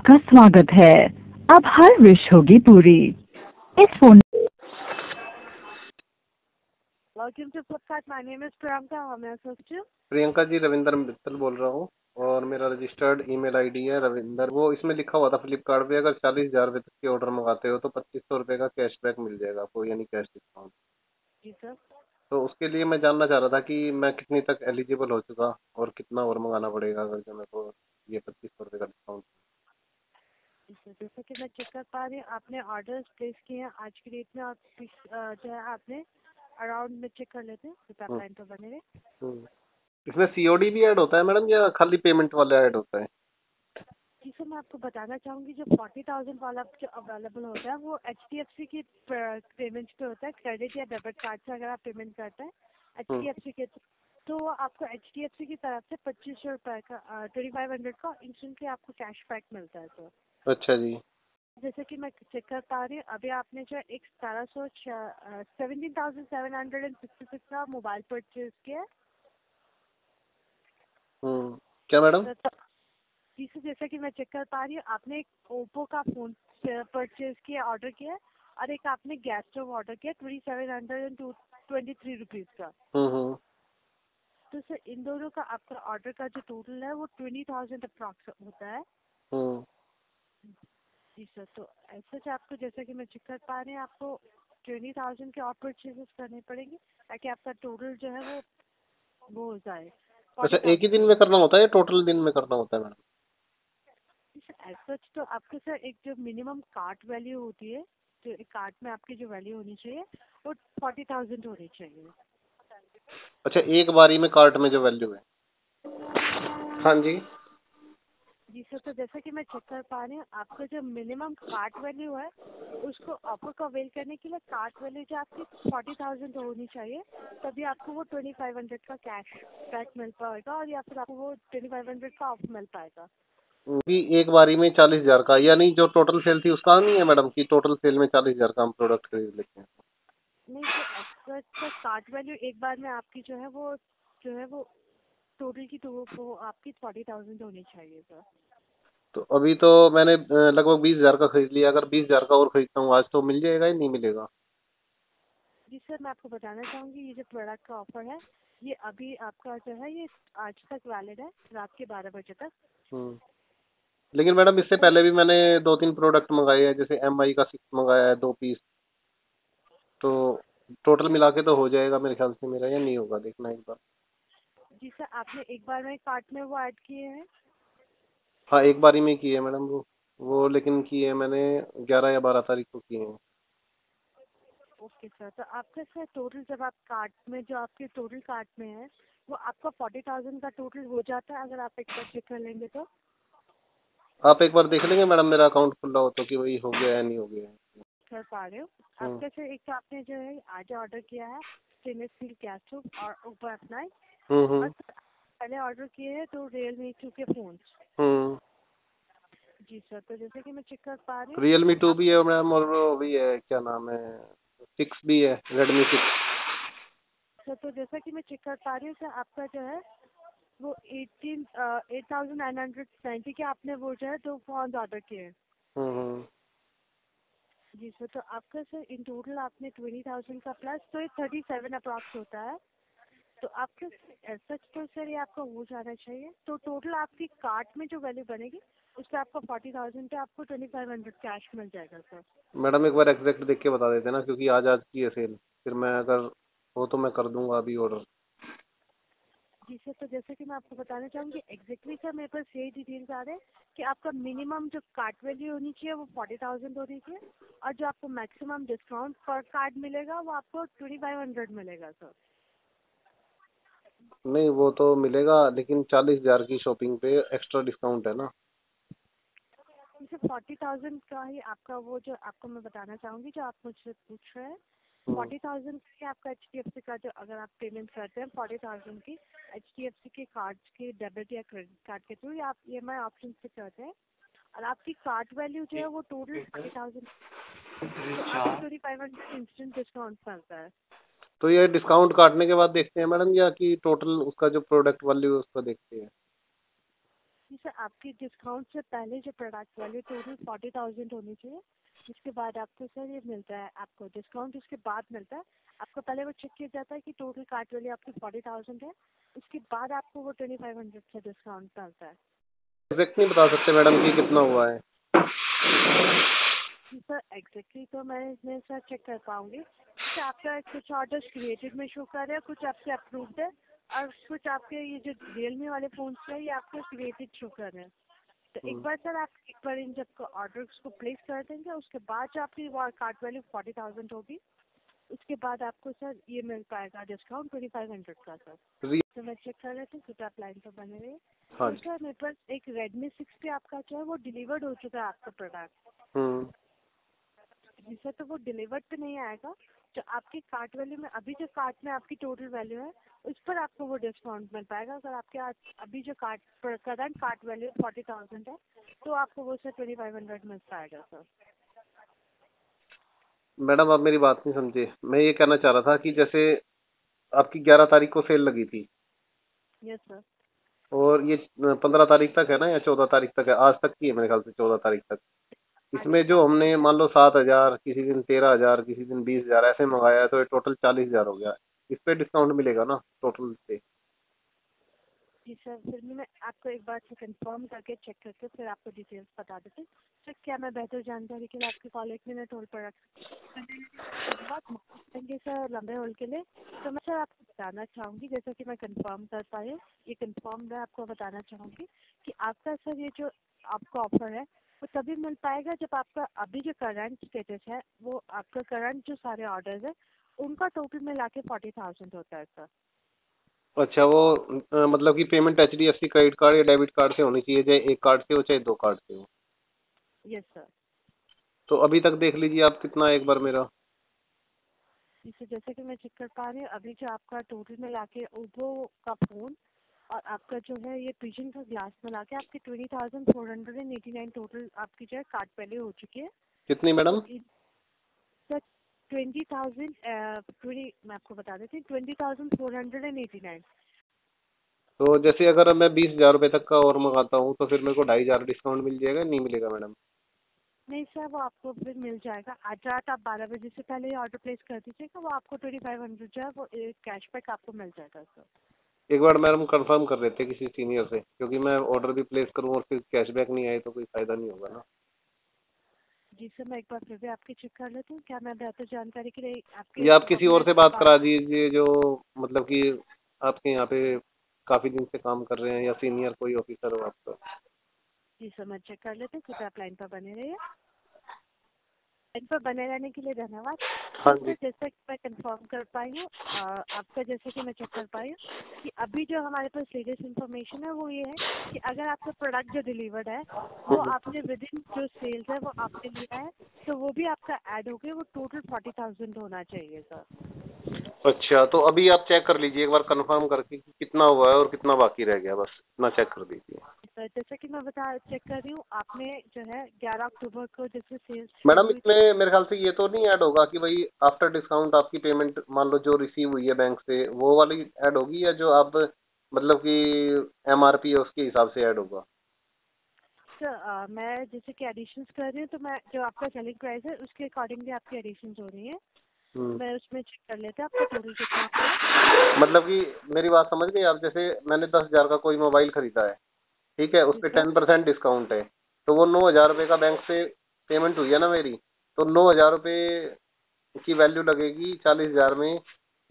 आपका स्वागत है। अब हर विश होगी पूरी। इस phone Welcome to Flipkart. My name is Priyanka. How may I assist you? Priyanka ji, Ravinder Mittal बोल रहा हूँ और मेरा रजिस्टर्ड ईमेल आईडी है रविंदर। वो इसमें लिखा हुआ था फ्लिपकार्ट पे अगर 40,000 रुपये तक के ऑर्डर मंगाते हो तो 2,500 रुपये का कैशबैक मिल जाएगा आपको, यानी कैश डिस्काउंट। जी सर। तो उसके लिए मैं जानना चाह रहा था कि मैं कितनी तक एलिजिबल हो चुका और कितना और मंगाना पड़ेगा अगर जो मेरे को ये 2,500 रुपये का डिस्काउंट। जैसा कि मैं चेक कर पा रही हूँ, आपने ऑर्डर्स प्लेस किए हैं आज की डेट में। आप जो है आपने अराउंड में चेक कर लेते हैं तो आप लाइन पर बने रहे। इसमें सीओडी भी ऐड होता है मैडम या खाली पेमेंट वाला ऐड होता है? जी सर, मैं आपको बताना चाहूँगी जो 40,000 वाला जो अवेलेबल होता है वो HDFC की पेमेंट पे होता है, क्रेडिट या डेबिट कार्ड से अगर आप पेमेंट करते हैं HDFC के तो आपको HDFC की तरफ से 2,500 रुपये का 2,500 का इंस्टेंटली आपको कैशबैक मिलता है सर। अच्छा जी। जैसे कि मैं चेक कर पा रही हूँ अभी आपने जो एक 17,766 का मोबाइल परचेज किया। क्या मैडम? जी सर, जैसे कि मैं चेक कर पा रही हूँ आपने एक ओप्पो का फोन परचेज किया, ऑर्डर किया, और एक आपने गैस स्टोव ऑर्डर किया 2,723 रुपीज का। तो सर इन दोनों का आपका ऑर्डर का जो टोटल है वो 20,000 अप्रॉक्स होता है। जी सर, तो ऐसे आपको जैसे कि मैं चेक कर पा रही हूँ आपको 20,000 के और परचेजेस करने पड़ेंगे ताकि आपका टोटल जो है वो हो जाए। अच्छा, एक ही दिन में करना होता है या टोटल दिन में करना होता है मैडम? सच तो आपको सर एक जो मिनिमम कार्ट वैल्यू होती है, जो एक कार्ट में आपकी जो वैल्यू होनी चाहिए वो 40,000 होनी चाहिए। अच्छा, एक बारी में कार्ट में जो वैल्यू है। हाँ जी। जी सर, तो जैसा कि मैं चेक कर पा रही हूँ आपका जो मिनिमम कार्ट वैल्यू है उसको ऑफर को अवेल करने के लिए कार्ट वैल्यू जो आपकी 40,000 होनी चाहिए, तभी आपको वो 2,500 का कैश बैक मिल पाएगा और या फिर आपको वो 2,500 का ऑफ मिल पाएगा। भी एक बारी में 40,000 का, यानी जो टोटल सेल थी उसका नहीं है मैडम कि टोटल सेल में 40,000 का हम प्रोडक्ट खरीद लेते हैं? नहीं सर, ऐसा कार्ट वैल्यू एक बार में आपकी जो है वो टोटल की तो वो आपकी 40,000 होनी चाहिए सर। तो अभी तो मैंने लगभग 20,000 का खरीद लिया, अगर 20,000 का और खरीदता हूँ आज तो मिल जाएगा या नहीं मिलेगा? जी सर, मैं आपको बताना चाहूँगी ये जो प्रोडक्ट का ऑफर है ये अभी आपका जो है ये आज तक वैलिड है, रात के 12 बजे तक। लेकिन मैडम इससे पहले भी मैंने 2-3 प्रोडक्ट मंगाए हैं, जैसे MI का 6 मंगाया है 2 पीस, तो टोटल मिला के तो हो जाएगा मेरे ख्याल से मेरा, या नहीं होगा देखना एक बार। जी सर, आपने एक बार में कार्ट में वो ऐड किए हैं? हाँ, एक बारी में किए है मैडम वो लेकिन किए है मैंने 11 या 12 तारीख को किए हैं। ओके सर, तो आपका सर टोटल जब आप कार्ट में जो आपके टोटल कार्ट में है वो आपका 40,000 का टोटल हो जाता है अगर आप एक बार चेक कर लेंगे तो। आप एक बार देख लेंगे मैडम मेरा अकाउंट खुला हो तो कि वही हो गया है नहीं हो गया है। कर पा रहे हो आपका सर एक तो आपने जो है आज ऑर्डर किया है स्टेनलेस स्टील गैस स्टोव और ऊपर अपना और पहले ऑर्डर किए हैं तो Realme 2 के फोन। जी सर, तो जैसे कि मैं चेक कर पा रही हूँ Realme 2 भी है मैम और वो भी है, क्या नाम है, 6 भी है, Redmi 6। सर तो जैसा कि मैं चेक कर पा रही हूँ सर आपका जो है वो 8,990 के आपने वो जो है 2 फोन ऑर्डर किए हैं। जी सर, तो आपका सर इन टोटल आपने 20,000 का प्लस तो ये 37 अप्रॉक्स होता है। तो आपका सच तो सर ये आपका हो जाना चाहिए। तो टोटल आपकी कार्ट में जो वैल्यू बनेगी उससे आपको 40,000 पे आपको 2,500 कैश मिल जाएगा सर। मैडम एक बार एग्जैक्ट देख के बता देते ना, क्योंकि आज की है सेल, फिर मैं अगर हो तो मैं कर दूंगा अभी ऑर्डर। जी सर, तो जैसे कि मैं आपको बताना चाहूँगी एग्जैक्टली सर मेरे पास यही डिटेल्स आ रहे हैं कि आपका मिनिमम जो कार्ट वैल्यू होनी चाहिए वो 40,000 होनी चाहिए और जो आपको मैक्सिमम डिस्काउंट पर कार्ड मिलेगा वो आपको 2,500 मिलेगा सर। नहीं वो तो मिलेगा, लेकिन 40,000 की शॉपिंग पे एक्स्ट्रा डिस्काउंट है ना। जैसे 40,000 का ही आपका वो जो आपको मैं बताना चाहूँगी जो आप मुझसे पूछ रहे हैं 40,000 की आपका HDFC का जो अगर आप पेमेंट करते हैं 40,000 की HDFC के कार्ड के डेबिट या क्रेडिट कार्ड के थ्रू या आप EMI ऑप्शन से करते हैं और आपकी कार्ड वैल्यू जो है वो टोटल 40,000 तो आपको 2,500 इंस्टेंट डिस्काउंट मिलता है। तो ये डिस्काउंट काटने के बाद देखते हैं मैडम, या कि टोटल उसका जो प्रोडक्ट वैल्यू है उसको देखते हैं? जी सर, आपकी डिस्काउंट से पहले जो प्रोडक्ट वैल्यू टोटल 40,000 होनी चाहिए। इसके बाद आपको सर ये मिलता है, आपको डिस्काउंट उसके बाद मिलता है। आपको पहले वो चेक किया जाता है कि टोटल कार्ट वैल्यू आपकी 40,000 है, उसके बाद आपको वो 2500 से डिस्काउंट मिलता है। एग्जैक्ट नहीं बता सकते मैडम कि कितना हुआ है? जी सर, एग्जैक्टली तो मैं इसमें सर चेक कर पाऊंगी कि आपका कुछ ऑर्डर्स क्रिएटेड में शो कर रहे हैं, कुछ आपके अप्रूव्ड है, और कुछ आपके ये जो रियलमी वाले फोन है ये आपके क्रिएटेड शो कर रहे हैं। तो एक बार सर आप एक बार इन जब ऑर्डर्स को प्लेस कर देंगे, उसके बाद जो आपकी कार्ट वैल्यू 40,000 होगी, उसके बाद आपको सर ये मिल पाएगा डिस्काउंट 2500 का सर। तो मैं चेक कर रहे थे, कुछ आप लाइन पर बने रहे। हाँ तो जी। सर मेरे पास एक Redmi 6 पे आपका जो है वो डिलीवर्ड हो चुका है आपका प्रोडक्ट। जी सर, तो वो डिलीवर्ड पे नहीं आएगा। जो आपकी कार्ट वैल्यू में अभी जो कार्ट में आपकी टोटल वैल्यू है, उस पर आपको वो डिस्काउंट मिल पाएगा। अगर आपके अभी जो करंट कार्ट वैल्यू 40,000 है, तो आपको वो सर 2500 मिल पाएगा सर। मैडम आप मेरी बात नहीं समझे। मैं ये कहना चाह रहा था कि जैसे आपकी 11 तारीख को सेल लगी थी, यस सर। और ये 15 तारीख तक है ना, या 14 तारीख तक है? आज तक की है मेरे ख्याल से, 14 तारीख तक। इसमें जो हमने मान लो 7,000, किसी दिन 13,000, किसी दिन 20,000 ऐसे मंगाया है, तो ये टोटल 40,000 हो गया। इस पे डिस्काउंट मिलेगा ना टोटल पे? जी सर, फिर भी मैं आपको एक बार से कंफर्म करके चेक करके फिर आपको डिटेल्स बता देते हैं। सर क्या मैं बेहतर जानकारी के लिए आपके कॉल 1 मिनट होल्ड पर रख देंगे सर, लंबे होल्ड के लिए? तो मैं सर आपको बताना चाहूँगी, जैसा कि मैं कंफर्म कर पाई, ये कंफर्म मैं आपको बताना चाहूँगी कि आपका सर ये जो आपका ऑफर है वो तभी मिल पाएगा जब आपका अभी जो करंट स्टेटस है, वो आपका करंट जो सारे ऑर्डर्स है उनका टोटल मिला के 40,000 होता है सर। अच्छा, वो मतलब कि पेमेंट HDFC क्रेडिट कार्ड या डेबिट कार्ड से होनी चाहिए, चाहे एक कार्ड से हो चाहे 2 कार्ड से हो? Yes sir. तो अभी तक देख लीजिए आप कितना, एक बार मेरा। इसे जैसे कि मैं चेक कर पा रही हूँ, अभी जो आपका टोटल मिला के ओप्पो का फोन और आपका जो है ये पिजन का ग्लास मिला के आपकी 20,489 टोटल आपकी जो है कार्ड वैल्यू हो चुकी है। कितनी मैडम? सर 20,000 मैं आपको बता देती हूँ, 20,489। तो जैसे अगर मैं 20,000 रुपये तक का और मंगाता हूँ, तो फिर मेरे को 2,500 डिस्काउंट मिल जाएगा, नहीं मिलेगा मैडम? नहीं सर, वो आपको फिर मिल जाएगा। आज रात आप 12 बजे से पहले ऑर्डर प्लेस कर दीजिएगा, वो आपको 2500 जो है वो कैशबैक आपको मिल जाएगा सर। एक बार मैडम कंफर्म कर लेते किसी सीनियर से, क्योंकि मैं ऑर्डर भी प्लेस करूँ और फिर कैशबैक नहीं आए तो कोई फायदा नहीं होगा ना। जी सर, मैं एक बार फिर भी आपकी चेक कर लेती हूँ। क्या मैं बेहतर जानकारी के लिए आपके या आप किसी और से बात करा बात दीजिए, जो मतलब कि आपके यहाँ पे काफी दिन से काम कर रहे हैं, या सीनियर कोई ऑफिसर हो आपका। जी सर, मैं चेक कर लेती हूँ। कुछ आप लाइन पर बने रहिए। लाइन पर बने रहने के लिए धन्यवाद। हाँ तो जी। जैसा कि मैं कंफर्म कर पाई हूँ, आपका जैसे कि मैं चेक कर पाई हूँ कि अभी जो हमारे पास लेटेस्ट इन्फॉर्मेशन है वो ये है कि अगर आपका प्रोडक्ट जो डिलीवर्ड है वो आपने विद इन जो सेल्स है वो आपने लिया है, तो वो भी आपका ऐड हो गया, वो टोटल 40,000 होना चाहिए सर। अच्छा, तो अभी आप चेक कर लीजिए एक बार कंफर्म करके कि कितना हुआ है और कितना बाकी रह गया, बस इतना चेक कर दीजिए। सर जैसे कि मैं चेक कर रही हूँ, आपने जो है 11 अक्टूबर को जैसे सेल्स मैडम हुई थी। इसमें मेरे ख्याल से ये तो नहीं ऐड होगा कि भाई आफ्टर डिस्काउंट आपकी पेमेंट मान लो जो रिसीव हुई है बैंक से, वो वाली ऐड होगी, या जो आप मतलब कि MRP है उसके हिसाब से ऐड होगा? सर मैं जैसे कि एडिशंस कर रही हूँ, तो मैं जो आपका सेलिंग प्राइस है उसके अकॉर्डिंगली आपकी एडिशंस हो रही है। मैं उसमें चेक कर लेते हैं आपका टोटल कितना है। मतलब कि मेरी बात समझ गई आप? जैसे मैंने 10,000 का कोई मोबाइल खरीदा है, ठीक है, उस पर 10% डिस्काउंट है, तो वो 9,000 रुपये का बैंक से पेमेंट हुई है ना मेरी, तो 9,000 रुपये की वैल्यू लगेगी 40,000 में,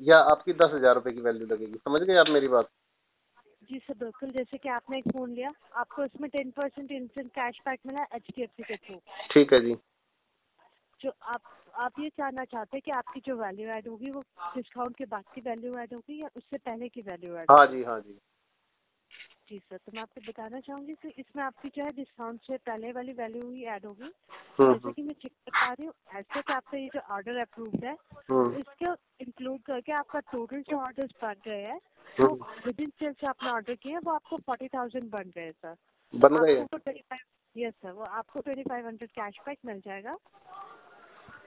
या आपकी 10,000 रुपये की वैल्यू लगेगी? समझ गए आप मेरी बात? जी सर बिल्कुल, जैसे कि आपने एक फ़ोन लिया, आपको इसमें 10% इंस्टेंट कैशबैक मिला HDFC के थ्रू। ठीक है जी। जो आप ये जानना चाहते हैं कि आपकी जो वैल्यू ऐड होगी वो डिस्काउंट के बाद की वैल्यू ऐड होगी या उससे पहले की वैल्यू ऐड हाँ होगी? जी, हाँ जी। जी सर, तो मैं आपको बताना चाहूँगी कि इसमें आपकी जो है डिस्काउंट से पहले वाली वैल्यू ही ऐड होगी। जैसे कि मैं चेक कर पा रही हूँ, ऐसे तो आपका ये जो ऑर्डर अप्रूव्ड है, इसको इंक्लूड करके आपका टोटल जो ऑर्डर्स बन गए हैं वो विद इन सेल्स से आपने ऑर्डर किया है, वो आपको 40,000 बन गए सर। बन गए? आपको 25, यस सर, वो आपको 2500 कैशबैक मिल जाएगा।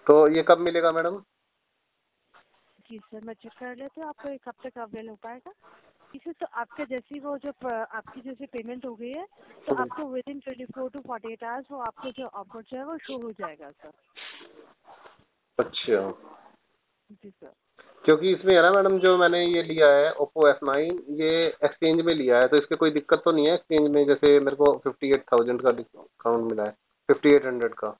तो ये कब मिलेगा मैडम? जी सर, मैं चेक कर लेती हूँ, आपको एक हफ्ते का अवेल हो पाएगा। इसे तो आपका जैसी वो जो आपकी जैसे पेमेंट हो गई है तो आपको विद इन 24 to 48 आवर्स वो आपको जो ऑफर जो है वो शो हो जाएगा सर। अच्छा, जी सर। क्योंकि इसमें है ना मैडम, जो मैंने ये लिया है ओप्पो F9, ये एक्सचेंज में लिया है, तो इसके कोई दिक्कत तो नहीं है एक्सचेंज में? जैसे मेरे को 58,000 का डिस्काउंट मिला है, 5800 का।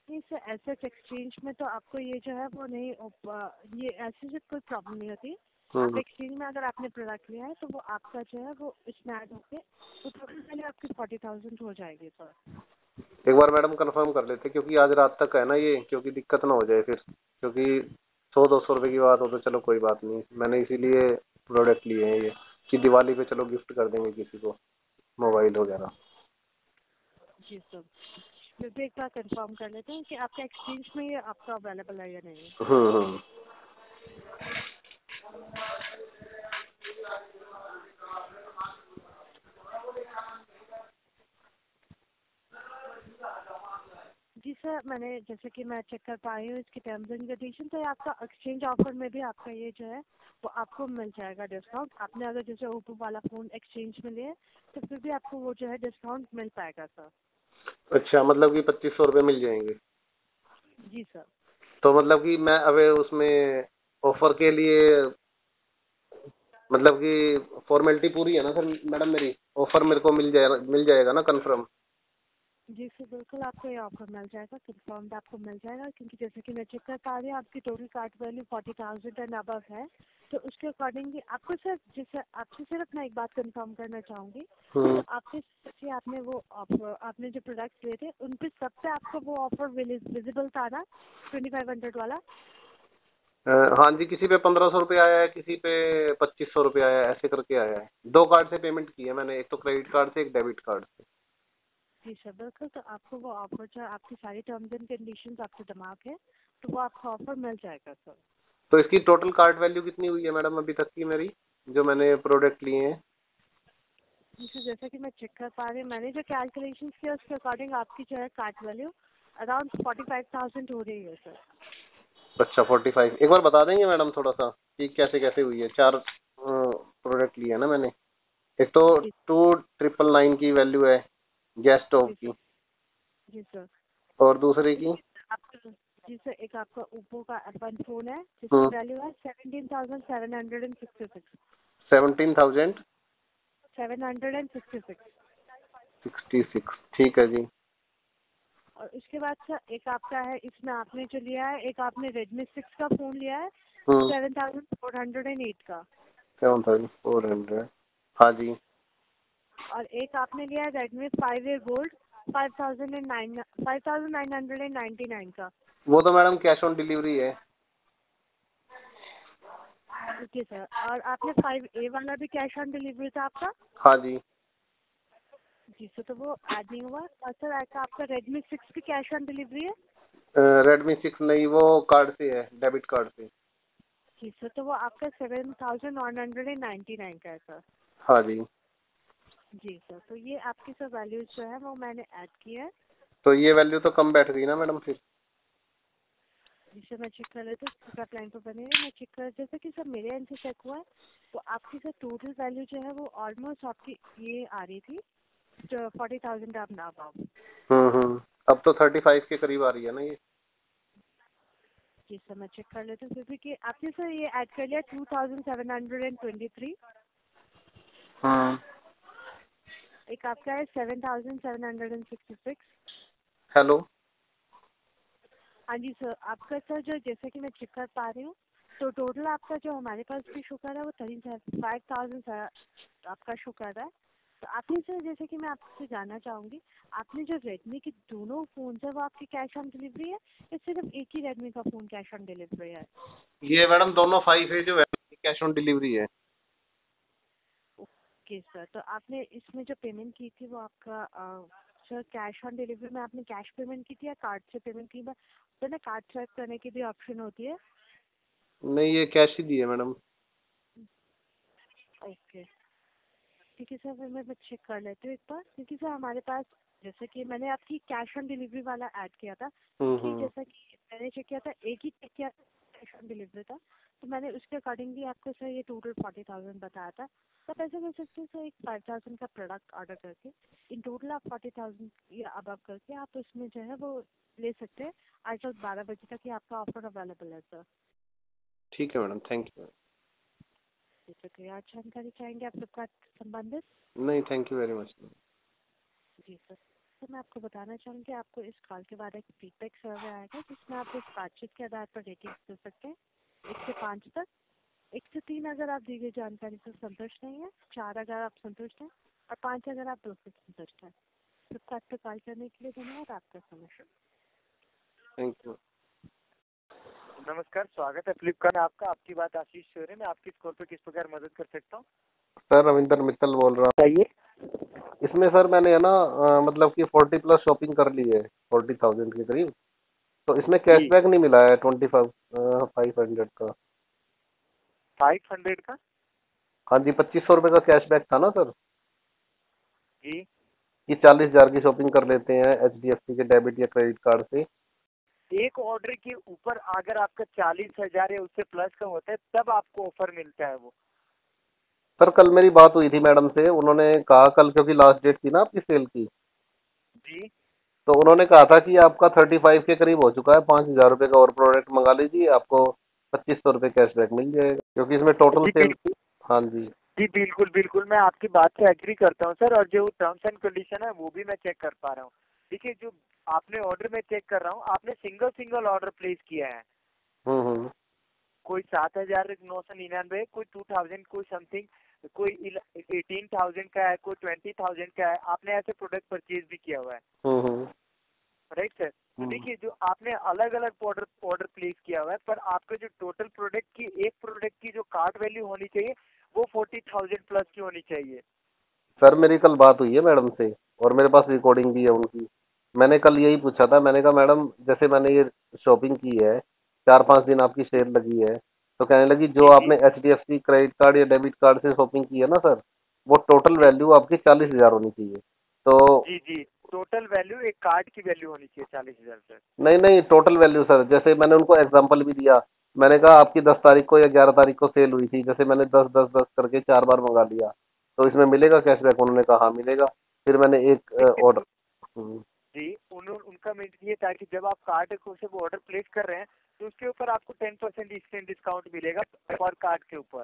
नहीं सर, एसेट एक्सचेंज में तो आपको ये जो है वो नहीं ये ऐसे से कोई प्रॉब्लम नहीं होती। आप एक्सचेंज में अगर आपने प्रोडक्ट लिया है तो वो आपका जो है वो इसमें ऐड होके तो टोटल पहले आपकी 40,000 हो जाएगी सर। एक बार मैडम कंफर्म कर लेते, क्योंकि आज रात तक है ना ये, क्योंकि दिक्कत ना हो जाए फिर, क्योंकि 100-200 रुपए की बात हो तो चलो कोई बात नहीं, मैंने इसीलिए प्रोडक्ट लिए हैं ये, कि दिवाली पे चलो गिफ्ट कर देंगे किसी को मोबाइल वगैरह। जी सर, फिर भी एक बार कंफर्म कर लेते हैं कि आपका एक्सचेंज में ये आपका अवेलेबल है या नहीं है। जी सर, मैंने जैसे कि मैं चेक कर पा रही हूँ इसकी टर्म्स एंड कंडीशन, तो आपका एक्सचेंज ऑफर में भी आपका ये जो है वो आपको मिल जाएगा डिस्काउंट। आपने अगर जैसे ओप्पो वाला फ़ोन एक्सचेंज में लिया तो फिर भी आपको वो जो है डिस्काउंट मिल पाएगा सर। अच्छा, मतलब कि 2500 रुपये मिल जाएंगे? जी सर। तो मतलब कि मैं अब उसमें ऑफर के लिए, मतलब कि फॉर्मेलिटी पूरी है ना सर मैडम मेरी? ऑफर मेरे को मिल जाएगा ना कंफर्म? जी सर, बिल्कुल आपको ये ऑफर मिल जाएगा, कंफर्म्ड आपको मिल जाएगा, क्योंकि जैसे कि मैं चेक कर पा रही हूँ आपकी total card value 40,000 and above है। तो उसके अकॉर्डिंगली आपको सर, जैसे आपसे सिर्फ मैं एक बात कंफर्म करना चाहूँगी, तो आपके जैसे आपने वो ऑफर, आपने जो प्रोडक्ट लिए थे उन पे सब पे आपको वो ऑफर विजिबल था ना, 2500 वाला? हाँ जी, किसी पे 1500 रुपये आया है, किसी पे 2500 रुपये आया है, ऐसे करके आया है। 2 कार्ड से पेमेंट की है मैंने, एक तो क्रेडिट कार्ड से, एक डेबिट कार्ड से। जी सर, बिल्कुल, तो आपको वो ऑफर जो आपकी सारी टर्म्स एंड कंडीशंस आपके दिमाग है तो वो आपको ऑफर मिल जाएगा सर। तो इसकी टोटल कार्ड वैल्यू कितनी हुई है मैडम अभी तक की मेरी, जो मैंने प्रोडक्ट लिए हैं? जी सर, जैसा कि मैं चेक कर पा रही हूँ, मैंने जो कैलकुलेशंस किया उसके अकॉर्डिंग आपकी जो है कार्ड वैल्यू अराउंड 45,000 हो रही है सर। अच्छा, 45। एक बार बता देंगे मैडम थोड़ा सा कि कैसे कैसे हुई है? 4 प्रोडक्ट लिए है ना मैंने। एक तो जी 2999 की वैल्यू है गैस स्टोव जी की, जी सर। और दूसरे की आपका जी सर, एक आपका ओप्पो का F1 फोन है जिसकी हम्म वैल्यू है 17,766। 17,066। 766। ठीक है जी। और उसके बाद सर एक आपका है, इसमें आपने जो लिया है, एक आपने Redmi 6 का फोन लिया है 7,408 का। 7,400। हाँ जी। और एक आपने लिया है Redmi 5A Gold 5,999 का। वो तो मैडम कैश ऑन डिलीवरी है। ओके सर, और आपने 5A वाला भी कैश ऑन डिलीवरी था आपका? हाँ जी। जी सर, तो वो ऐड नहीं हुआ। और सर आपका Redmi 6 भी कैश ऑन डिलीवरी है? Redmi 6 नहीं, वो कार्ड से है, डेबिट कार्ड से। जी सर, तो वो आपका 7,199 का है सर। हाँ जी। जी सर, तो ये आपकी सर वैल्यूज जो है वो मैंने ऐड की है। तो ये वैल्यू तो कम बैठ गई ना मैडम फिर? जी सर, मैं चेक कर लेती हूँ, आप लाइन पर बने रहिए, मैं चेक कर, जैसे कि सर मेरे एंड से चेक हुआ है तो आपकी सर टोटल वैल्यू जो है वो ऑलमोस्ट आपकी ये आ रही थी जो 40,000 आप ना पाओ। अब तो 35 के करीब आ रही है ना ये? जी सर, मैं चेक कर लेती हूँ, फिर भी कि आपने सर ये ऐड कर लिया 2,723। एक आपका है 7,766। हेलो। हाँ जी सर, आपका सर जो जैसे कि मैं चेक कर पा रही हूँ तो टोटल आपका जो हमारे पास भी शो कर रहा है वो 35,000 आपका शो कर रहा है। तो आपने सर, जैसे कि मैं आपसे जानना चाहूँगी, आपने जो रेडमी के दोनों फ़ोन है वो आपकी कैश ऑन डिलीवरी है या सिर्फ एक ही रेडमी का फ़ोन कैश ऑन डिलीवरी है? ये मैडम दोनों 5 है जो है, कैश ऑन डिलीवरी है। ओके सर, तो आपने इसमें जो पेमेंट की थी वो आपका सर कैश ऑन डिलीवरी में आपने कैश पेमेंट की थी या कार्ड से पेमेंट की? तो ना कार्ड स्वैप करने की भी ऑप्शन होती है। नहीं, ये कैश ही दी है मैडम। ओके ठीक है सर, फिर मैं चेक कर लेती हूँ एक बार, क्योंकि सर हमारे पास जैसे कि मैंने आपकी कैश ऑन डिलीवरी वाला ऐड किया था कि जैसा कि मैंने चेक किया था, एक ही चेक किया कैश ऑन डिलीवरी था, तो मैंने उसके अकॉर्डिंगली आपको सर ये टोटल 40,000 बताया था। तो आप ऐसा कर सकते हैं सर, एक 5,000 का प्रोडक्ट ऑर्डर करके इन टोटल आप 40,000 या अब करके आप उसमें जो है वो ले सकते हैं। आज रात 12 बजे तक ही आपका ऑफर अवेलेबल है सर। ठीक है मैडम, थैंक यू। शुक्रिया। आप जानकारी चाहेंगे आप फ्लिपकार्ट संबंधित? नहीं, थैंक यू वेरी मच। जी सर। तो मैं आपको बताना चाहूँगी आपको इस कॉल के बाद एक फीडबैक सर्वे आएगा जिसमें आप इस बातचीत के आधार पर रेटिंग दे सकते हैं 1 से 5 तक। 1 से 3 अगर आप दी गई जानकारी से संतुष्ट नहीं है, 4 अगर आप संतुष्ट हैं और 5 अगर आप बिल्कुल संतुष्ट हैं। फ्लिपकार्ट पर कॉल करने के लिए धन्यवाद। आपका समय। Thank you. नमस्कार, स्वागत है फ्लिपकार्ट में आपका। आपकी बात आशीष से हो रही है। मैं आपकी स्कॉल पे किस प्रकार मदद कर सकता हूँ? सर रविंदर मित्तल बोल रहा हूँ। बताइए। इसमें सर मैंने है ना मतलब कि 40 प्लस शॉपिंग कर ली है 40,000 के करीब। तो इसमें कैशबैक नहीं मिला है 500 का। 500 का? हाँ जी, 2500 रुपये का कैशबैक था ना सर। जी। ये 40,000 की शॉपिंग कर लेते हैं HDFC के डेबिट या क्रेडिट कार्ड से। एक ऑर्डर के ऊपर अगर आपका 40,000 या उससे प्लस का होता है तब आपको ऑफर मिलता है वो। सर कल मेरी बात हुई थी मैडम से, उन्होंने कहा कल, क्योंकि लास्ट डेट थी ना आपकी सेल की, जी। तो उन्होंने कहा था कि आपका 35 के करीब हो चुका है, 5,000 रुपये का और प्रोडक्ट मंगा लीजिए, आपको 2500 रुपये कैशबैक मिल जाएगा, क्योंकि इसमें टोटल जी सेल। बिल्कुल। हाँ जी। जी बिल्कुल बिल्कुल, मैं आपकी बात से एग्री करता हूँ सर। और जो टर्म्स एंड कंडीशन है वो भी मैं चेक कर पा रहा हूँ। देखिए, जो आपने ऑर्डर में चेक कर रहा हूँ, आपने सिंगल ऑर्डर प्लेस किया है। कोई 7,999, कोई 2,000, कोई समथिंग, कोई 18,000 का है, कोई 20,000 का है। आपने ऐसे प्रोडक्ट परचेज भी किया हुआ है, राइट सर? तो देखिए, जो आपने अलग अलग ऑर्डर प्लेस किया हुआ है, पर आपके जो टोटल प्रोडक्ट की, एक प्रोडक्ट की जो कार्ट वैल्यू होनी चाहिए वो 40,000 प्लस की होनी चाहिए। सर मेरी कल बात हुई है मैडम से और मेरे पास रिकॉर्डिंग भी है उनकी। मैंने कल यही पूछा था, मैंने कहा मैडम जैसे मैंने ये शॉपिंग की है, 4-5 दिन आपकी सेल लगी है, तो कहने लगी जो जी आपने HDFC क्रेडिट कार्ड या डेबिट कार्ड से शॉपिंग की है ना सर, वो टोटल वैल्यू आपकी 40,000 होनी चाहिए। तो जी जी, टोटल वैल्यू एक कार्ड की वैल्यू होनी चाहिए 40,000 सर। नहीं नहीं, टोटल वैल्यू सर, जैसे मैंने उनको एग्जांपल भी दिया। मैंने कहा आपकी 10 तारीख को या 11 तारीख को सेल हुई थी, जैसे मैंने 10-10-10 करके 4 बार मंगा लिया, तो इसमें मिलेगा कैशबैक? उन्होंने कहा हाँ मिलेगा। फिर मैंने एक ऑर्डर। जी, उनका मीन ये था कि जब आप कार्ड को से वो ऑर्डर प्लेस कर रहे हैं तो उसके ऊपर आपको 10% डिस्काउंट मिलेगा पर कार्ड के ऊपर,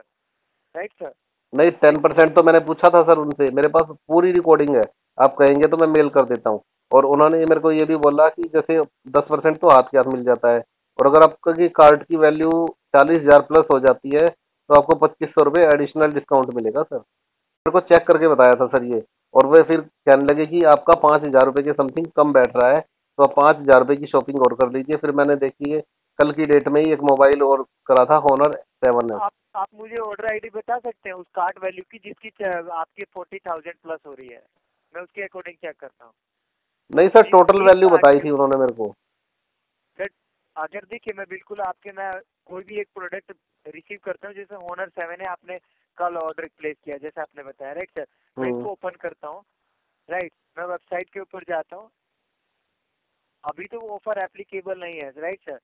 राइट सर? नहीं, 10% तो मैंने पूछा था सर उनसे, मेरे पास पूरी रिकॉर्डिंग है। आप कहेंगे तो मैं मेल कर देता हूँ। और उन्होंने मेरे को ये भी बोला कि जैसे 10% तो हाथ के हाथ मिल जाता है, और अगर आपकी कार्ड की वैल्यू 40,000 प्लस हो जाती है तो आपको 2500 रुपये एडिशनल डिस्काउंट मिलेगा सर। मेरे को चेक करके बताया था सर ये। और वे फिर कहने लगे कि आपका 5,000 रुपये के समथिंग कम बैठ रहा है, तो आप 5,000 रुपये की शॉपिंग और कर लीजिए। फिर मैंने देखिए कल की डेट में ही एक मोबाइल और करा था, Honor 7 है। आप मुझे ऑर्डर आईडी बता सकते हैं उस कार्ड वैल्यू की जिसकी आपकी 40,000 प्लस हो रही है? मैं उसके अकॉर्डिंग चेक करता हूँ। नहीं सर, टोटल वैल्यू बताई थी उन्होंने मेरे को। अगर देखिए, मैं कोई भी एक प्रोडक्ट रिसीव करता हूँ, जैसे Honor 7 है, आपने कल ऑर्डर प्लेस किया जैसे आपने बताया, राइट सर? मैं इसको ओपन करता हूँ, राइट? मैं वेबसाइट के ऊपर जाता हूँ। अभी तो वो ऑफर एप्लीकेबल नहीं है, राइट सर?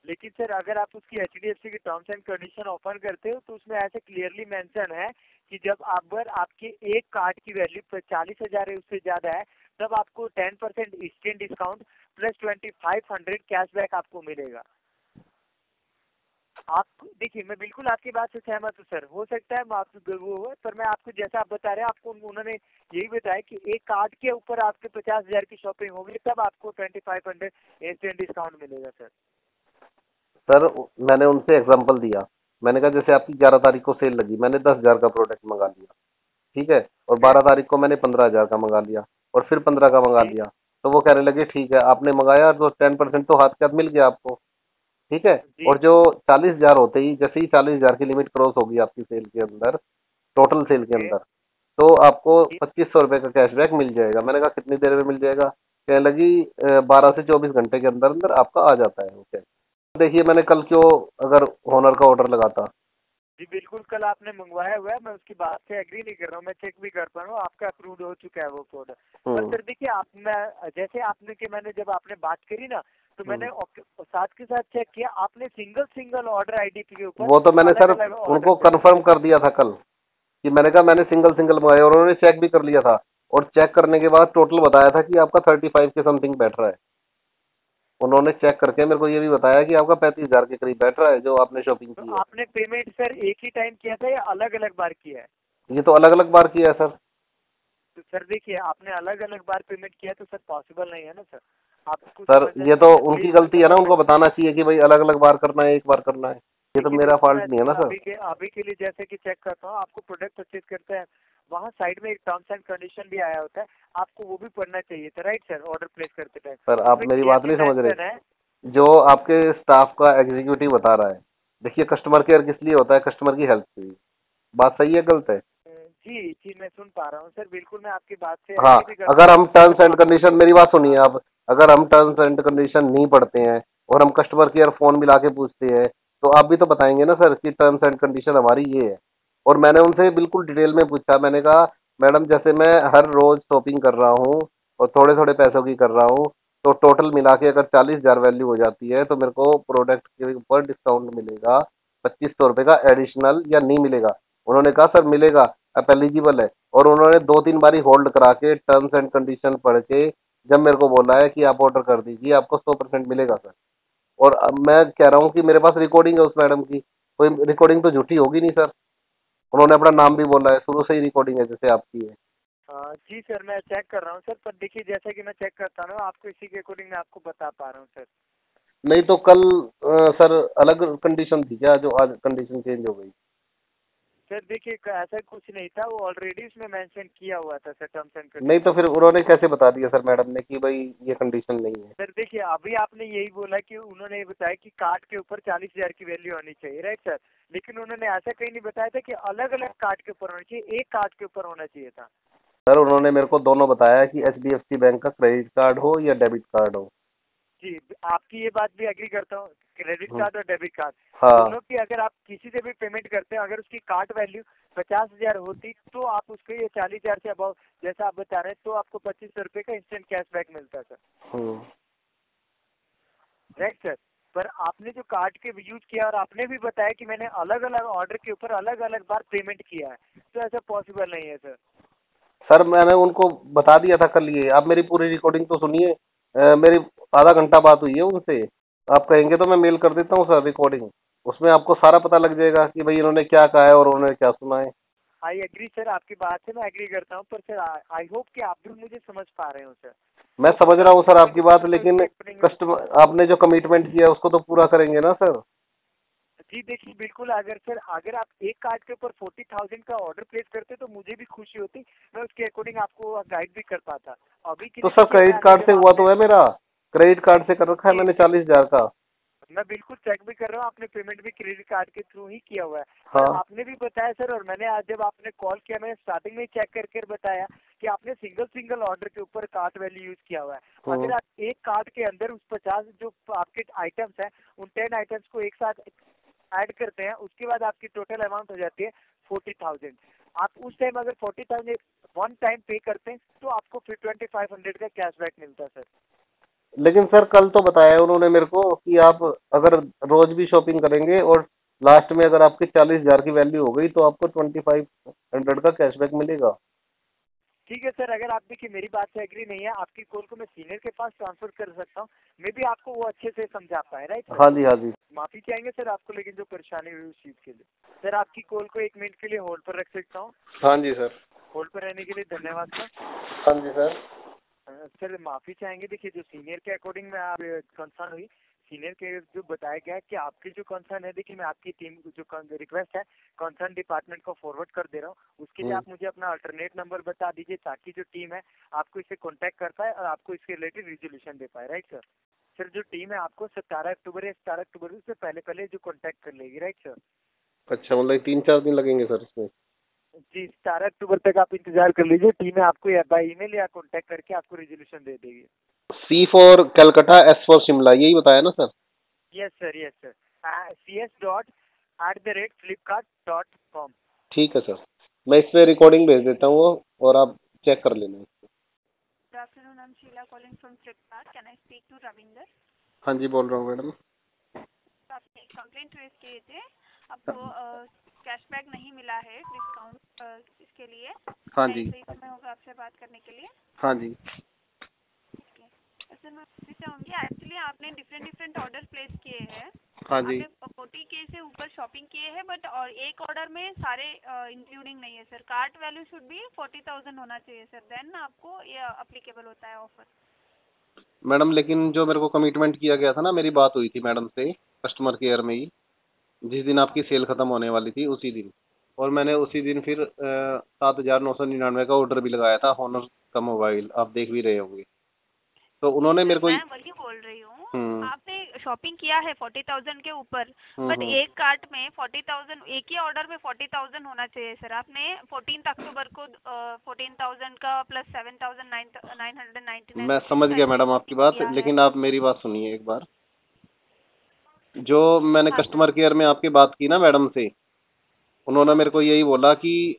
लेकिन सर अगर आप उसकी HDFC की टर्म्स एंड कंडीशन ओपन करते हो तो उसमें ऐसे क्लियरली मेंशन है कि जब आपके एक कार्ड की वैल्यू 40,000 है उससे ज्यादा है तब आपको 10% इंस्टेंट डिस्काउंट प्लस 2,500 कैशबैक आपको मिलेगा। आप देखिए, मैं बिल्कुल आपकी बात से सहमत हूँ सर। हो सकता है वो हो, पर मैं आपको जैसा आप बता रहे हैं, आपको उन्होंने यही बताया कि एक कार्ड के ऊपर आपके 50,000 की शॉपिंग होगी तब आपको 2,500 इंस्टेंट डिस्काउंट मिलेगा सर। सर मैंने उनसे एग्जांपल दिया, मैंने कहा जैसे आपकी 11 तारीख को सेल लगी, मैंने 10,000 का प्रोडक्ट मंगा लिया, ठीक है, और 12 तारीख को मैंने 15,000 का मंगा लिया, और फिर 15 का मंगा लिया। तो वो कहने लगे ठीक है आपने मंगाया तो 10% तो हाथ के हाथ मिल गया आपको, ठीक है। और जो 40,000 होते ही, जैसे ही 40,000 की लिमिट क्रॉस होगी आपकी सेल के अंदर, टोटल सेल के अंदर, तो आपको 2500 रुपये का कैशबैक मिल जाएगा। मैंने कहा कितनी देर में मिल जाएगा? कहने लगी 12 से 24 घंटे के अंदर अंदर आपका आ जाता है वो कैश। देखिए मैंने कल क्यों अगर Honor का ऑर्डर लगाता। जी बिल्कुल, कल आपने मंगवाया हुआ है, मैं उसकी बात से एग्री नहीं कर रहा हूँ, मैं चेक भी कर पा रहा हूँ, आपका अप्रूव हो चुका है वो प्रोडक्ट। पर सर देखिए, मैंने जब आपने बात करी ना, तो मैंने साथ के साथ चेक किया, आपने सिंगल ऑर्डर आईडी के ऊपर वो तो मैंने सर अलग-अलग उनको ऑर्डर कंफर्म कर दिया था कल कि मैंने कहा मैंने सिंगल मंगाया और उन्होंने चेक भी कर लिया था और चेक करने के बाद टोटल बताया था कि आपका 35 के समथिंग बैठ रहा है। उन्होंने चेक करके मेरे को ये भी बताया कि आपका 35,000 के करीब बैठ रहा है जो आपने शॉपिंग की तो है। आपने पेमेंट सर एक ही टाइम किया था या अलग-अलग बार किया है? ये तो अलग अलग बार किया है सर। तो सर देखिए, आपने अलग-अलग बार पेमेंट किया तो सर पॉसिबल नहीं है ना सर। आपको सर ये तो उनकी गलती है ना, उनको समझना बताना चाहिए कि भाई अलग अलग बार करना है, एक बार करना है। ये तो देखिए, मेरा बिल्कुल मैं फॉल्ट नहीं है ना सर। अभी के लिए जैसे कि चेक करता हूँ, आपको प्रोडक्ट परचेज करते हैं, वहाँ साइड में एक टर्म्स एंड कंडीशन भी आया होता है, आपको वो भी पढ़ना चाहिए था, राइट सर? ऑर्डर प्लेस करते टाइम सर आप मेरी बात नहीं समझ रहे। है। जो आपके स्टाफ का एग्जीक्यूटिव बता रहा है, देखिए कस्टमर केयर किस लिए होता है, कस्टमर की हेल्प के लिए। बात सही है गलत है? जी मैं सुन पा रहा हूँ सर, बिल्कुल मैं आपकी बात से हाँ, agree भी करता अगर हूँ। हम टर्म्स एंड कंडीशन, मेरी बात सुनिए आप, अगर हम टर्म्स एंड कंडीशन नहीं पढ़ते हैं और हम कस्टमर केयर फोन मिला के पूछते हैं तो आप भी तो बताएंगे ना सर कि टर्म्स एंड कंडीशन हमारी ये है। और मैंने उनसे बिल्कुल डिटेल में पूछा, मैंने कहा मैडम जैसे मैं हर रोज शॉपिंग कर रहा हूँ और थोड़े थोड़े पैसों की कर रहा हूँ, तो टोटल मिला के अगर 40,000 वैल्यू हो जाती है तो मेरे को प्रोडक्ट के ऊपर डिस्काउंट मिलेगा 2500 रुपये का एडिशनल या नहीं मिलेगा? उन्होंने कहा सर मिलेगा, आप एलिजिबल है। और उन्होंने 2-3 बारी होल्ड करा के टर्म्स एंड कंडीशन पढ़ के जब मेरे को बोला है कि आप ऑर्डर कर दीजिए आपको 100% मिलेगा सर। और अब मैं कह रहा हूँ कि मेरे पास रिकॉर्डिंग है उस मैडम की, कोई रिकॉर्डिंग तो झूठी होगी नहीं सर। उन्होंने अपना नाम भी बोला है, शुरू से ही रिकॉर्डिंग है जैसे आपकी है। जी सर, मैं चेक कर रहा हूँ सर, पर देखिए जैसा कि मैं चेक करता हूँ आपको इसी के अकॉर्डिंग मैं आपको बता पा रहा हूँ सर। नहीं तो कल सर अलग कंडीशन थी क्या जो आज कंडीशन चेंज हो गई? सर देखिए ऐसा कुछ नहीं था, वो ऑलरेडी उसमें मेंशन किया हुआ था सर, टर्म्स एंड कंडीशन। नहीं तो फिर उन्होंने कैसे बता दिया सर मैडम ने कि भाई ये कंडीशन नहीं है? सर देखिए, अभी आपने यही बोला कि उन्होंने ये बताया कि कार्ड के ऊपर 40,000 की वैल्यू आनी चाहिए, राइट सर? लेकिन उन्होंने ऐसा कहीं नहीं बताया था कि अलग अलग कार्ड के ऊपर होना चाहिए, एक कार्ड के ऊपर होना चाहिए था। सर उन्होंने मेरे को दोनों बताया कि HDFC बैंक का क्रेडिट कार्ड हो या डेबिट कार्ड हो। जी, आपकी ये बात भी एग्री करता हूँ, क्रेडिट कार्ड और डेबिट कार्ड हाँ। दोनों की अगर आप किसी से भी पेमेंट करते हैं, अगर उसकी कार्ड वैल्यू 50,000 होती तो आप उसको ये 40,000 से अबाउ जैसा आप बता रहे हैं तो आपको 2500 रुपये का इंस्टेंट कैशबैक मिलता सर, राइट सर? पर आपने जो कार्ड के यूज किया और आपने भी बताया कि मैंने अलग अलग ऑर्डर के ऊपर अलग अलग बार पेमेंट किया है, तो ऐसा पॉसिबल नहीं है सर। सर मैंने उनको बता दिया था कल, ये आप मेरी पूरी रिकॉर्डिंग तो सुनिए। मेरी आधा घंटा बात हुई है उनसे, आप कहेंगे तो मैं मेल कर देता हूँ सर रिकॉर्डिंग, उसमें आपको सारा पता लग जाएगा कि भाई इन्होंने क्या कहा है और उन्होंने क्या सुना है। आई एग्री सर, आपकी बात से मैं एग्री करता हूँ, पर सर आई होप कि आप भी मुझे समझ पा रहे हो सर। मैं समझ रहा हूँ सर आपकी बात, लेकिन कस्टमर आपने जो कमिटमेंट किया है उसको तो पूरा करेंगे ना सर। जी देखिए, बिल्कुल अगर आप एक कार्ड के ऊपर 40,000 का ऑर्डर प्लेस करते तो मुझे भी खुशी होती, मैं उसके अकॉर्डिंग आपको गाइड भी कर पाता। अभी के तो लिए सर देखिए, क्रेडिट कार्ड से हुआ तो है, मेरा क्रेडिट कार्ड से कर रखा है मैंने 40,000 का। मैं बिल्कुल चेक भी कर रहा हूँ, आपने पेमेंट भी क्रेडिट कार्ड के थ्रू ही किया हुआ है। हाँ। पर आपने भी बताया सर, और मैंने आज जब आपने कॉल किया मैंने स्टार्टिंग में चेक करके बताया कि आपने सिंगल ऑर्डर के ऊपर कार्ड वैल्यू यूज किया हुआ है। अगर आप एक कार्ड के अंदर उस 50 जो आपके आइटम्स हैं उन 10 आइटम्स को एक साथ ऐड करते हैं, उसके बाद आपकी टोटल अमाउंट हो जाती है 40,000। आप उस टाइम अगर 40,000 वन टाइम पे करते हैं तो आपको फिर 2500 का कैशबैक मिलता है सर। लेकिन सर कल तो बताया है उन्होंने मेरे को कि आप अगर रोज भी शॉपिंग करेंगे और लास्ट में अगर आपकी 40,000 की वैल्यू हो गई तो आपको 2500 का कैशबैक मिलेगा। ठीक है सर, अगर आप देखिए मेरी बात से एग्री नहीं है, आपकी कॉल को मैं सीनियर के पास ट्रांसफर कर सकता हूँ, मे बी आपको वो अच्छे से समझा पाए, राइट? हाँ जी, हाँ जी। माफी चाहेंगे सर आपको, लेकिन जो परेशानी हुई उस चीज के लिए। सर आपकी कॉल को 1 मिनट के लिए होल्ड पर रख सकता हूँ? हाँ जी सर। होल्ड पर रहने के लिए धन्यवाद सर। हाँ जी सर। सर माफी चाहेंगे, देखिए जो सीनियर के अकॉर्डिंग में आप कंसर्न हुई, सीनियर के जो बताया गया कि आपकी जो कंसर्न है, देखिए मैं आपकी टीम जो रिक्वेस्ट है कंसर्न डिपार्टमेंट को फॉरवर्ड कर दे रहा हूँ। उसके लिए आप मुझे अपना अल्टरनेट नंबर बता दीजिए ताकि जो टीम है आपको इससे कॉन्टेक्ट कर पाए और आपको इसके रिलेटेड रिजोल्यूशन दे पाए, राइट सर? सर जो टीम है आपको 17 अक्टूबर या 17 अक्टूबर से पहले जो कॉन्टेक्ट कर लेगी, राइट सर? अच्छा, मतलब 3-4 दिन लगेंगे सर इसमें? जी, 17 अक्टूबर तक आप इंतजार कर लीजिए, टीम है आपको या बाय ईमेल या कॉन्टेक्ट करके आपको रिजोल्यूशन दे देगी। C for Calcutta, S for Shimla, यही बताया ना sir? Yes sir, yes sir. cs.@flipkart.com। ठीक है सर, मैं इस पे रिकॉर्डिंग भेज देता हूँ और आप चेक कर लेना। Good afternoon. I'm Sheila calling from Flipkart. Can I speak to Ravinder? हाँ जी, बोल रहा हूँ मैडम। आपने कंप्लेंट रेज किए थे, आपको कैशबैक नहीं मिला है डिस्काउंट इसके लिए। हाँ क्या ये जी। सही समय होगा आपसे बात करने के लिए? हाँ जी। ओके, सर मैं पूछना चाहूँगी, एक्चुअली आपने डिफरेंट ऑर्डर प्लेस किए हैं। हाँ जी। आपने 40K से ऊपर शॉपिंग किए हैं, बट और एक ऑर्डर में सारे इंक्लूडिंग नहीं है सर। कार्ट वैल्यू शुड भी 40,000 होना चाहिए सर, देन आपको ये अप्लीकेबल होता है ऑफर। मैडम लेकिन जो मेरे को कमिटमेंट किया गया था ना, मेरी बात हुई थी मैडम से कस्टमर केयर में ही, जिस दिन आपकी सेल खत्म होने वाली थी उसी दिन, और मैंने उसी दिन फिर 7,999 का ऑर्डर भी लगाया था हॉनर का मोबाइल, आप देख भी रहे होंगे। तो उन्होंने मेरे को मैं वही बोल रही हूँ, आपने शॉपिंग किया है 40,000 के ऊपर, बट एक कार्ट में 40,000, एक ही ऑर्डर में 40,000 होना चाहिए सर। आपने 14 अक्टूबर को 14,000 का प्लस 7,999। मैं समझ गया मैडम आपकी बात, लेकिन आप मेरी बात सुनिए एक बार। जो मैंने कस्टमर केयर में आपकी बात की ना मैडम से, उन्होंने मेरे को यही बोला कि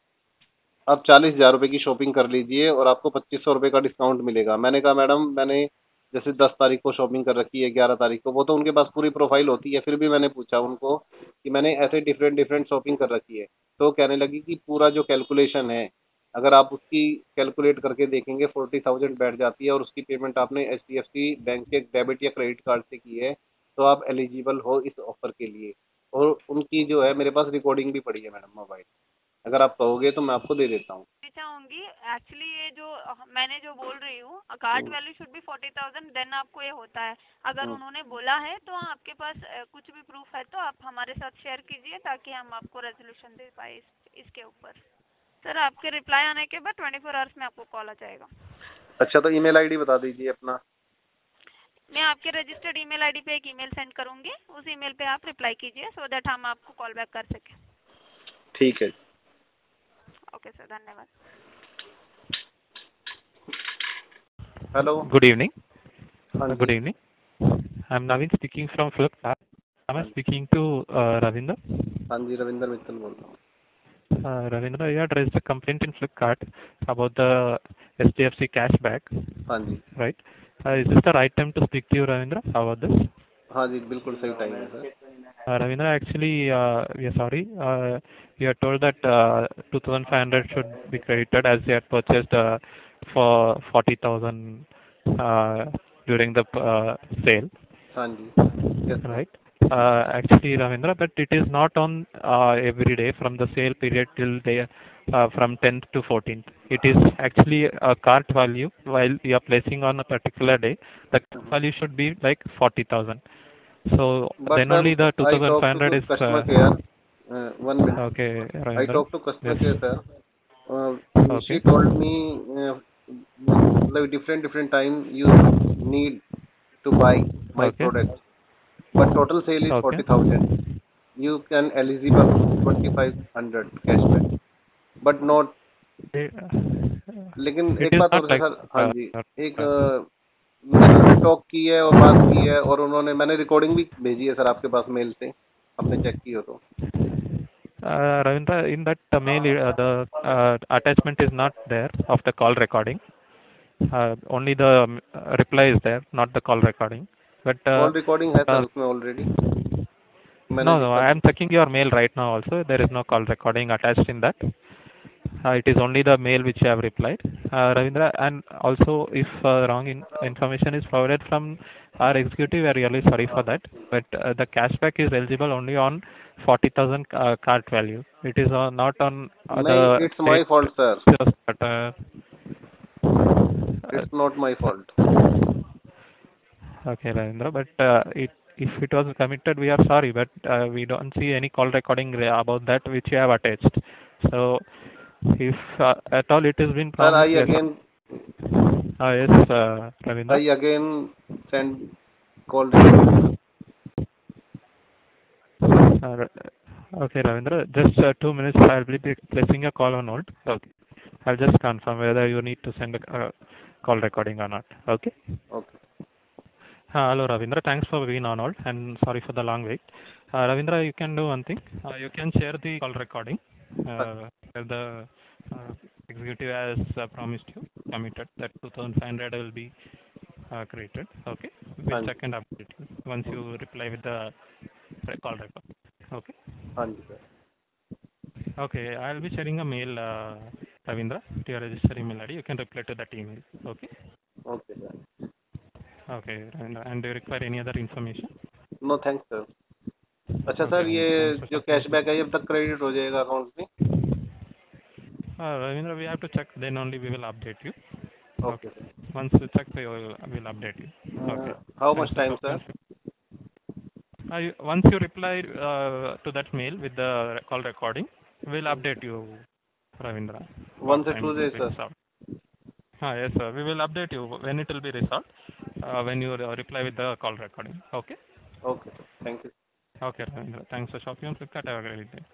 आप 40,000 रुपये की शॉपिंग कर लीजिए और आपको 2,500 रुपये का डिस्काउंट मिलेगा। मैंने कहा मैडम मैंने जैसे 10 तारीख को शॉपिंग कर रखी है, 11 तारीख को, वो तो उनके पास पूरी प्रोफाइल होती है, फिर भी मैंने पूछा उनको कि मैंने ऐसे डिफरेंट शॉपिंग कर रखी है, तो कहने लगी कि पूरा जो कैलकुलेशन है, अगर आप उसकी कैलकुलेट करके देखेंगे 40,000 बैठ जाती है, और उसकी पेमेंट आपने HDFC बैंक के डेबिट या क्रेडिट कार्ड से की है, तो आप एलिजिबल हो इस ऑफर के लिए। और उनकी जो है मेरे पास रिकॉर्डिंग भी पड़ी है मैडम मोबाइल, अगर आप कहोगे तो मैं आपको दे देता हूँ। चाहूंगी एक्चुअली ये जो मैंने जो बोल रही हूँ, कार्ट वैल्यू शुड भी 40,000, देन आपको ये होता है। अगर उन्होंने बोला है तो आपके पास कुछ भी प्रूफ है तो आप हमारे साथ शेयर कीजिए, ताकि हम आपको रेजोल्यूशन दे पाए इसके ऊपर। सर आपके रिप्लाई आने के बाद 24 आवर्स में आपको कॉल आ जाएगा। अच्छा, तो ईमेल आईडी बता दीजिए अपना। मैं आपके रजिस्टर्ड ईमेल आईडी पे एक ईमेल सेंड करूंगी, उस ईमेल पे आप रिप्लाई कीजिए, सो दैट हम आपको कॉल बैक कर सकें। ठीक है। ओके सर, धन्यवाद। Hello, Good evening. हाँ Good जी। evening. I'm Naveen speaking from Flipkart. Am I speaking to Ravindra? हाँ जी, रविंदर मित्तल बोल रहा हूँ। Ravindra, you had raised a complaint in Flipkart about the SDFC cashback, हाँ जी। right? Is this the right time to speak to you, Ravindra? How about this? हाँ जी, बिल्कुल सही time है sir. Ravindra, actually, we are sorry. You are told that 2,500 should be credited as you had purchased for 40,000 during the sale. हाँ जी, yes, right? Actually, Ravindra, but it is not on every day from the sale period till day from 10th to 14th. It is actually a cart value while you are placing on a particular day. The cart value should be like 40,000. So but then only the 2,500 is. Customer care. 1 minute. Okay, Ravindra. I talked to customer Yes. care, sir. Okay. She told me like different time you need to buy my Okay. product, but total sale is Okay. 40,000. You can eligible 2,500 cashback, but not. लेकिन It एक is बात not और like, sir, हाँ जी, एक मैंने talk की है और बात की है, और उन्होंने मैंने रिकॉर्डिंग भी भेजी है सर आपके पास मेल से, आपने चेक की हो तो। Ravindra, in that mail, the attachment is not there of the call recording. Only the reply is there, not the call recording. But call recording है सर उसमें already. no, I am checking your mail right now also. There is no call recording attached in that. It is only the mail which you have replied, Ravindra. And also, if wrong information is provided from our executive, we are really sorry for that. But the cashback is eligible only on 40,000 cart value. It is not on the. It's my fault, sir. But, it's not my fault. Okay, Ravindra. But if it was committed, we are sorry. But we don't see any call recording about that which you have attached. So. If at all it has been Sir, yes. Yes, Ravindra. I again send call. Okay, Ravindra. Just 2 minutes. I'll be placing a call on hold. Okay. I'll just confirm whether you need to send a call recording or not. Okay. Okay. Hello, Ravindra. Thanks for being on hold and sorry for the long wait. Ravindra, you can do one thing. You can share the call recording. The executive has promised you, committed that 2,500 will be created. Okay. We'll हाँ जी check and update you once you reply with the call record. Okay. हाँ जी sir Okay. I'll be sharing a mail, Ravindra, to your registered email ID. You can reply to that email. Okay. Okay sir Okay, Ravindra. And do you require any other information? No thanks sir अच्छा Okay, sir ये Ravindra. Thanks for जो talking. Cashback है ये अब तक credit हो जाएगा account में Ravindra, we have to check. Then only we will update you. Okay Okay. Sir Once we check, we'll update you. Okay. How Thanks much for time talking. Sir Once you reply to that mail with the call recording, we'll update you, Ravindra. 1 What से time 2 it will days be sir resolved. Yes, sir. We will update you when it will be resolved. When you reply with the call recording. Okay. Okay sir thank you Okay, Ravindra. Thanks for shopping on Flipkart. Have a great day.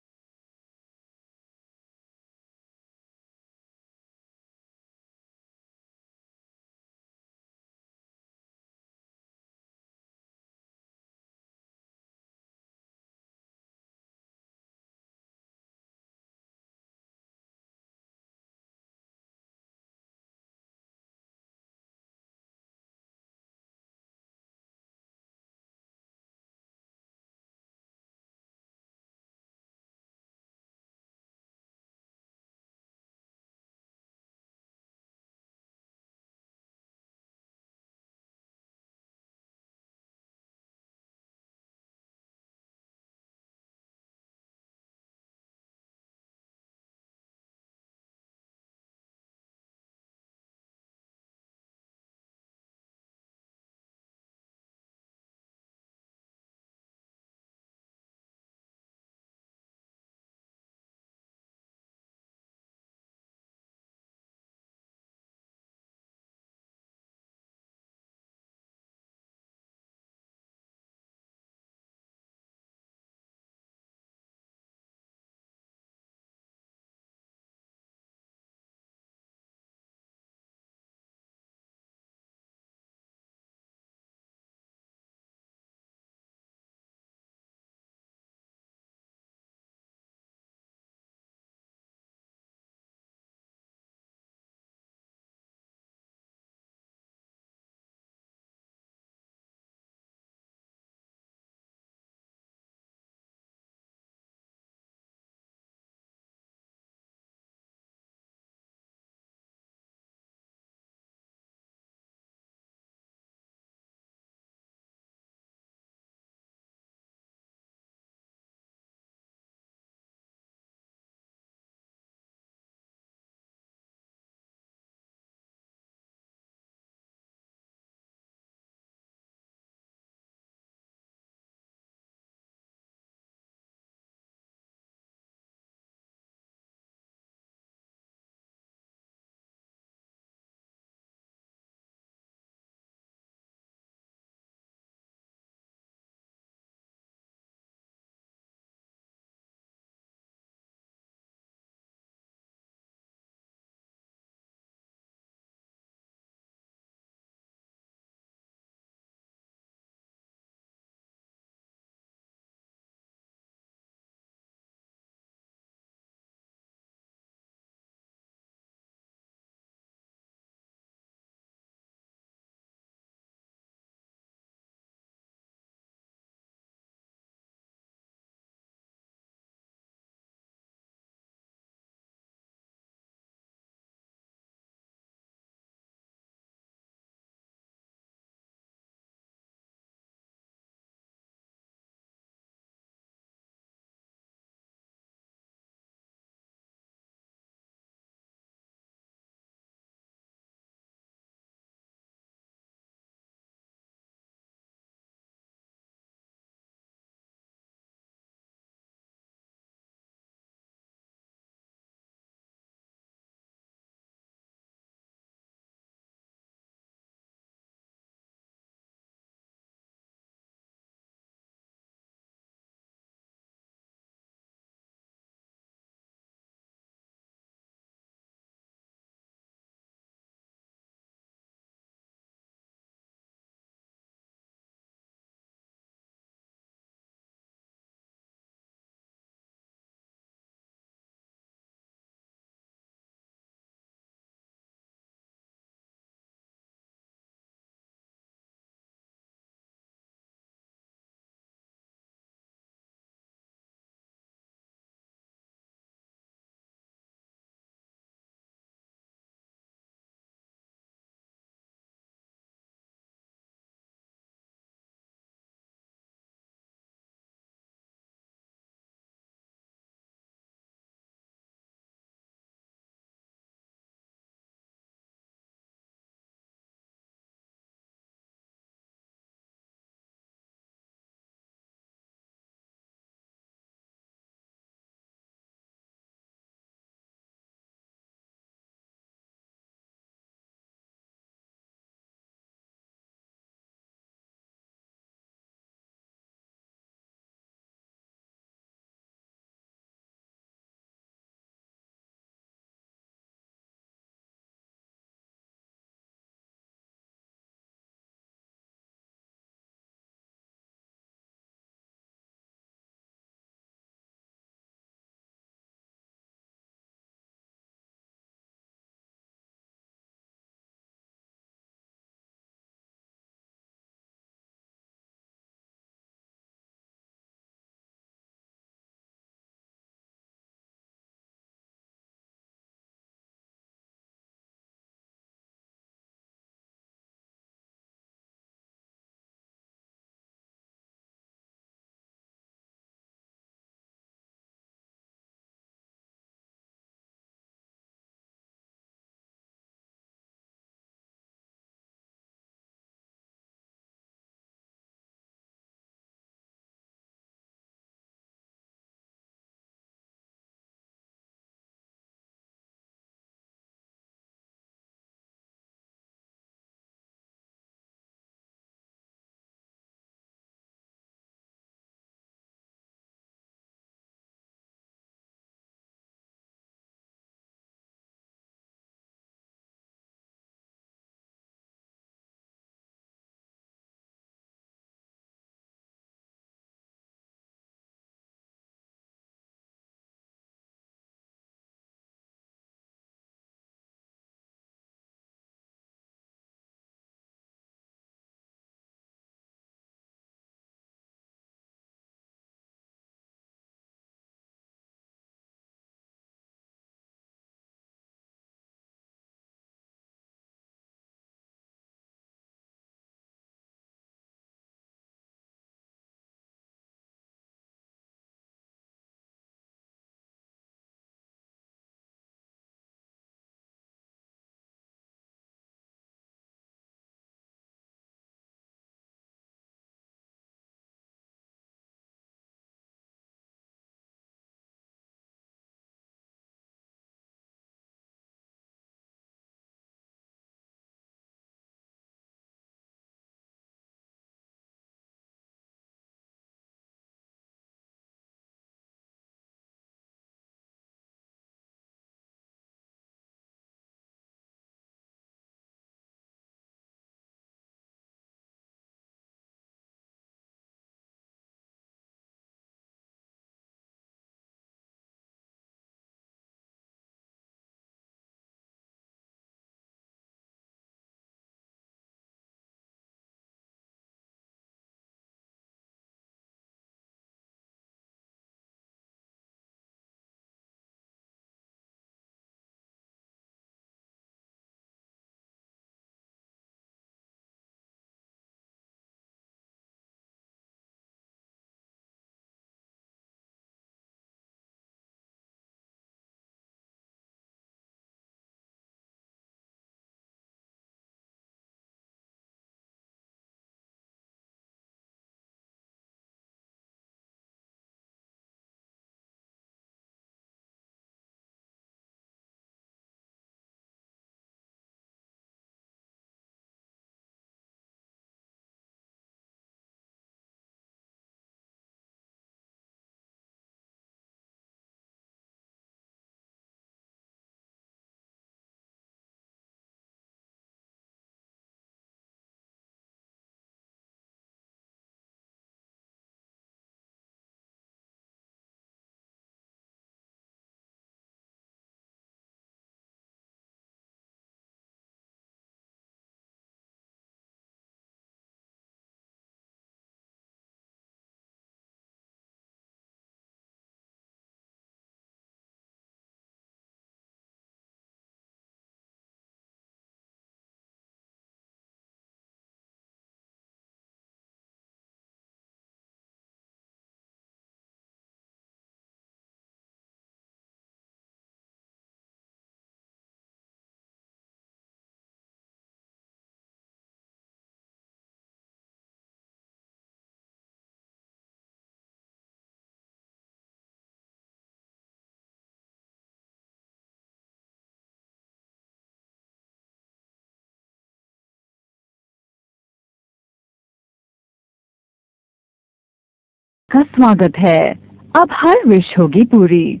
आपका स्वागत है। अब हर wish होगी पूरी।